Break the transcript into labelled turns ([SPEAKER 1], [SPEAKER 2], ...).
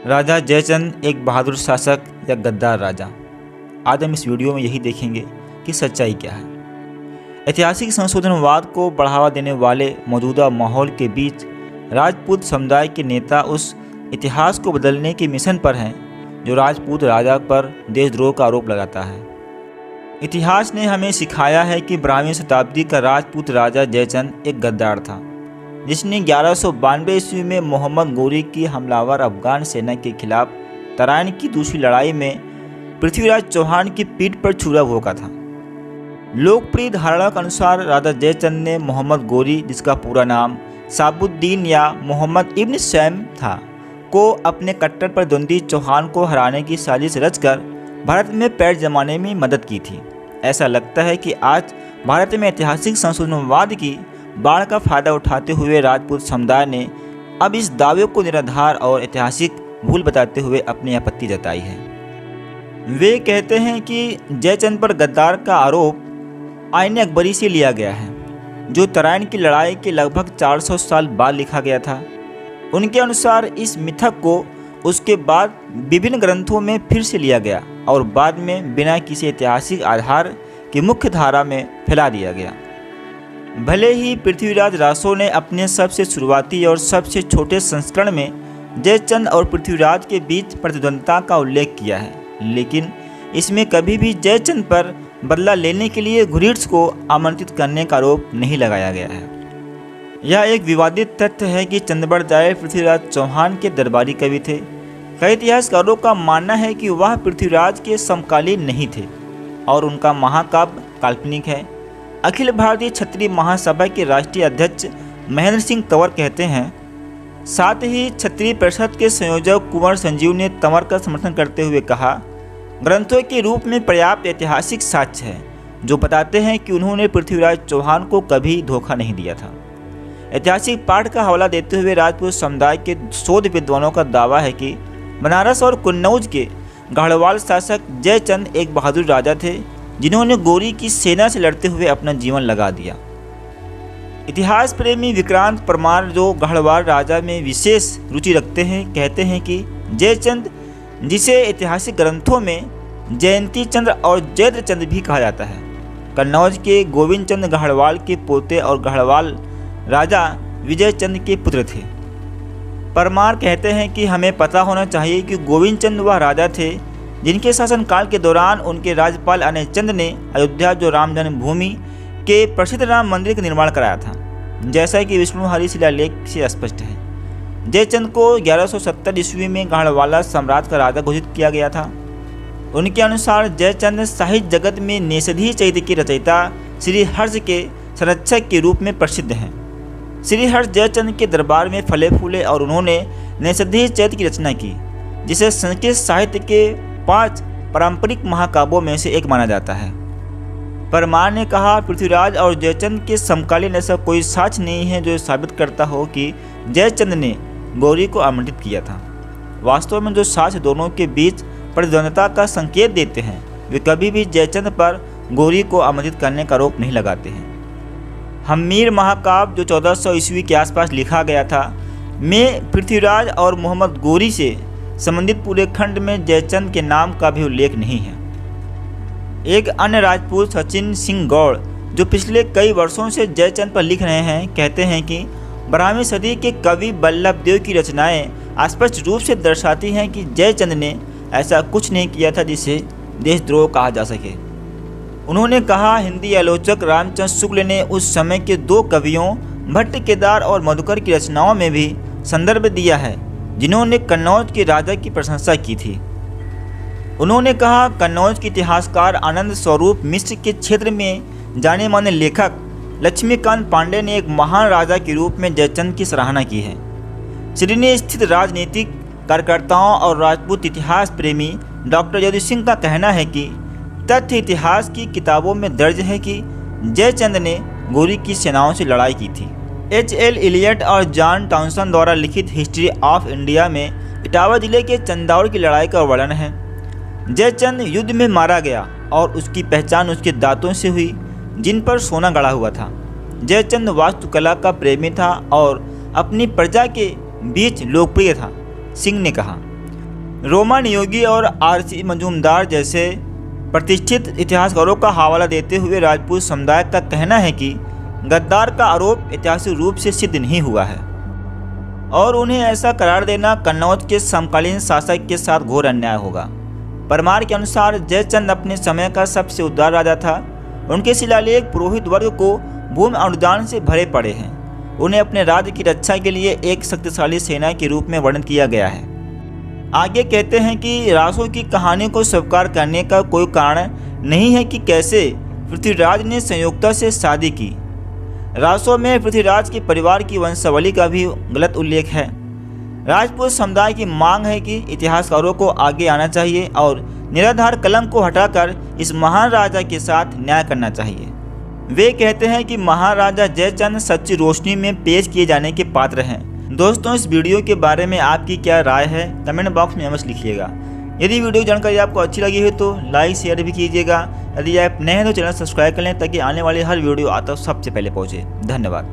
[SPEAKER 1] राजा जयचंद एक बहादुर शासक या गद्दार राजा। आज हम इस वीडियो में यही देखेंगे कि सच्चाई क्या है। ऐतिहासिक संशोधनवाद को बढ़ावा देने वाले मौजूदा माहौल के बीच राजपूत समुदाय के नेता उस इतिहास को बदलने के मिशन पर हैं जो राजपूत राजा पर देशद्रोह का आरोप लगाता है। इतिहास ने हमें सिखाया है कि 12वीं शताब्दी का राजपूत राजा जयचंद एक गद्दार था, जिसने 1192 ईस्वी में मोहम्मद गोरी की हमलावर अफगान सेना के खिलाफ तराइन की दूसरी लड़ाई में पृथ्वीराज चौहान की पीठ पर छुरा भोंका था। लोकप्रिय धारणा के अनुसार राजा जयचंद ने मोहम्मद गोरी, जिसका पूरा नाम साबुद्दीन या मोहम्मद इब्न सैम था, को अपने कट्टर प्रतिद्वंदी चौहान को हराने की साजिश रचकर भारत में पैर जमाने में मदद की थी। ऐसा लगता है कि आज भारत में ऐतिहासिक संशोधनवाद की बाढ़ का फायदा उठाते हुए राजपूत समुदाय ने अब इस दावे को निराधार और ऐतिहासिक भूल बताते हुए अपनी आपत्ति जताई है। वे कहते हैं कि जयचंद पर गद्दार का आरोप आईन अकबरी से लिया गया है, जो तराइन की लड़ाई के लगभग 400 साल बाद लिखा गया था। उनके अनुसार इस मिथक को उसके बाद विभिन्न ग्रंथों में फिर से लिया गया और बाद में बिना किसी ऐतिहासिक आधार की मुख्य धारा में फैला दिया गया। भले ही पृथ्वीराज रासो ने अपने सबसे शुरुआती और सबसे छोटे संस्करण में जयचंद और पृथ्वीराज के बीच प्रतिद्वंद्विता का उल्लेख किया है, लेकिन इसमें कभी भी जयचंद पर बदला लेने के लिए घुरिड्स को आमंत्रित करने का आरोप नहीं लगाया गया है। यह एक विवादित तथ्य है कि चंद्रबरदाय पृथ्वीराज चौहान के दरबारी कवि थे। कई इतिहासकारों का मानना है कि वह पृथ्वीराज के समकालीन नहीं थे और उनका महाकाव्य काल्पनिक है। अखिल भारतीय क्षत्रिय महासभा के राष्ट्रीय अध्यक्ष महेंद्र सिंह तंवर कहते हैं। साथ ही क्षत्रिय परिषद के संयोजक कुंवर संजीव ने तंवर का समर्थन करते हुए कहा, ग्रंथों के रूप में पर्याप्त ऐतिहासिक साक्ष्य है जो बताते हैं कि उन्होंने पृथ्वीराज चौहान को कभी धोखा नहीं दिया था। ऐतिहासिक पाठ का हवाला देते हुए राजपूत समुदाय के शोध विद्वानों का दावा है कि बनारस और कन्नौज के गढ़वाल शासक जयचंद एक बहादुर राजा थे, जिन्होंने गोरी की सेना से लड़ते हुए अपना जीवन लगा दिया। इतिहास प्रेमी विक्रांत परमार, जो गढ़वाल राजा में विशेष रुचि रखते हैं, कहते हैं कि जयचंद, जिसे ऐतिहासिक ग्रंथों में जयंती चंद्र और जयद्र चंद भी कहा जाता है, कन्नौज के गोविंद चंद गढ़वाल के पोते और गढ़वाल राजा विजय चंद के पुत्र थे। परमार कहते हैं कि हमें पता होना चाहिए कि गोविंद चंद वह राजा थे जिनके शासनकाल के दौरान उनके राज्यपाल अनय चंद ने अयोध्या, जो राम जन्मभूमि के प्रसिद्ध राम मंदिर का निर्माण कराया था, जैसा कि विष्णुहरि शिलालेख से स्पष्ट है। जयचंद को 1170 ईस्वी में गढ़वाला सम्राट का राजा घोषित किया गया था। उनके अनुसार जयचंद साहित्य जगत में नेषधीय चैत्य के रचयिता श्री हर्ष के संरक्षक के रूप में प्रसिद्ध हैं। श्री हर्ष जयचंद के दरबार में फले फूले और उन्होंने नेषधीय चैत्य की रचना की, जिसे संस्कृत साहित्य के 5 पारंपरिक महाकाव्यों में से एक माना जाता है। परमार ने कहा, पृथ्वीराज और जयचंद के समकालीन ऐसा कोई साक्ष्य नहीं है जो साबित करता हो कि जयचंद ने गौरी को आमंत्रित किया था। वास्तव में जो साक्ष्य दोनों के बीच प्रतिद्वंद्विता का संकेत देते हैं, वे कभी भी जयचंद पर गौरी को आमंत्रित करने का आरोप नहीं लगाते हैं। हम्मीर महाकाव्य, जो 1400 ईस्वी के आसपास लिखा गया था, में पृथ्वीराज और मोहम्मद गोरी से संबंधित पूरे खंड में जयचंद के नाम का भी उल्लेख नहीं है। एक अन्य राजपूत सचिन सिंह गौड़, जो पिछले कई वर्षों से जयचंद पर लिख रहे हैं, कहते हैं कि 12वीं सदी के कवि बल्लभ देव की रचनाएं स्पष्ट रूप से दर्शाती हैं कि जयचंद ने ऐसा कुछ नहीं किया था जिसे देशद्रोह कहा जा सके। उन्होंने कहा, हिंदी आलोचक रामचंद्र शुक्ल ने उस समय के 2 कवियों भट्ट केदार और मधुकर की रचनाओं में भी संदर्भ दिया है, जिन्होंने कन्नौज के राजा की प्रशंसा की थी। उन्होंने कहा, कन्नौज के इतिहासकार आनंद स्वरूप मिश्र के क्षेत्र में जाने माने लेखक लक्ष्मीकांत पांडे ने एक महान राजा के रूप में जयचंद की सराहना की है। सिडनी स्थित राजनीतिक कार्यकर्ताओं और राजपूत इतिहास प्रेमी डॉक्टर यदु सिंह का कहना है कि तथ्य इतिहास की किताबों में दर्ज है कि जयचंद ने गोरी की सेनाओं से लड़ाई की थी। H.L. इलियट और जॉन टाउनसन द्वारा लिखित हिस्ट्री ऑफ इंडिया में इटावा जिले के चंदौड़ की लड़ाई का वर्णन है। जयचंद युद्ध में मारा गया और उसकी पहचान उसके दांतों से हुई, जिन पर सोना गड़ा हुआ था। जयचंद वास्तुकला का प्रेमी था और अपनी प्रजा के बीच लोकप्रिय था। सिंह ने कहा, रोमन योगी और आरसी मजूमदार जैसे प्रतिष्ठित इतिहासकारों का हवाला देते हुए राजपूत समुदाय का कहना है कि गद्दार का आरोप ऐतिहासिक रूप से सिद्ध नहीं हुआ है और उन्हें ऐसा करार देना कन्नौज के समकालीन शासक के साथ घोर अन्याय होगा। परमार के अनुसार जयचंद अपने समय का सबसे उदार राजा था। उनके शिलालेख पुरोहित वर्ग को भूमि अनुदान से भरे पड़े हैं। उन्हें अपने राज्य की रक्षा के लिए एक शक्तिशाली सेना के रूप में वर्णित किया गया है। आगे कहते हैं कि रासों की कहानी को स्वीकार करने का कोई कारण नहीं है कि कैसे पृथ्वीराज ने संयोगता से शादी की। रासों में पृथ्वीराज के परिवार की वंशावली का भी गलत उल्लेख है। राजपूत समुदाय की मांग है कि इतिहासकारों को आगे आना चाहिए और निराधार कलंक को हटाकर इस महान राजा के साथ न्याय करना चाहिए। वे कहते हैं कि महाराजा जयचंद सच्ची रोशनी में पेश किए जाने के पात्र हैं। दोस्तों, इस वीडियो के बारे में आपकी क्या राय है कमेंट बॉक्स में अवश्य लिखिएगा। यदि वीडियो की जानकारी आपको अच्छी लगी हो तो लाइक शेयर भी कीजिएगा। यदि आप नए हैं तो चैनल सब्सक्राइब कर लें ताकि आने वाली हर वीडियो आप तक सबसे पहले पहुंचे। धन्यवाद।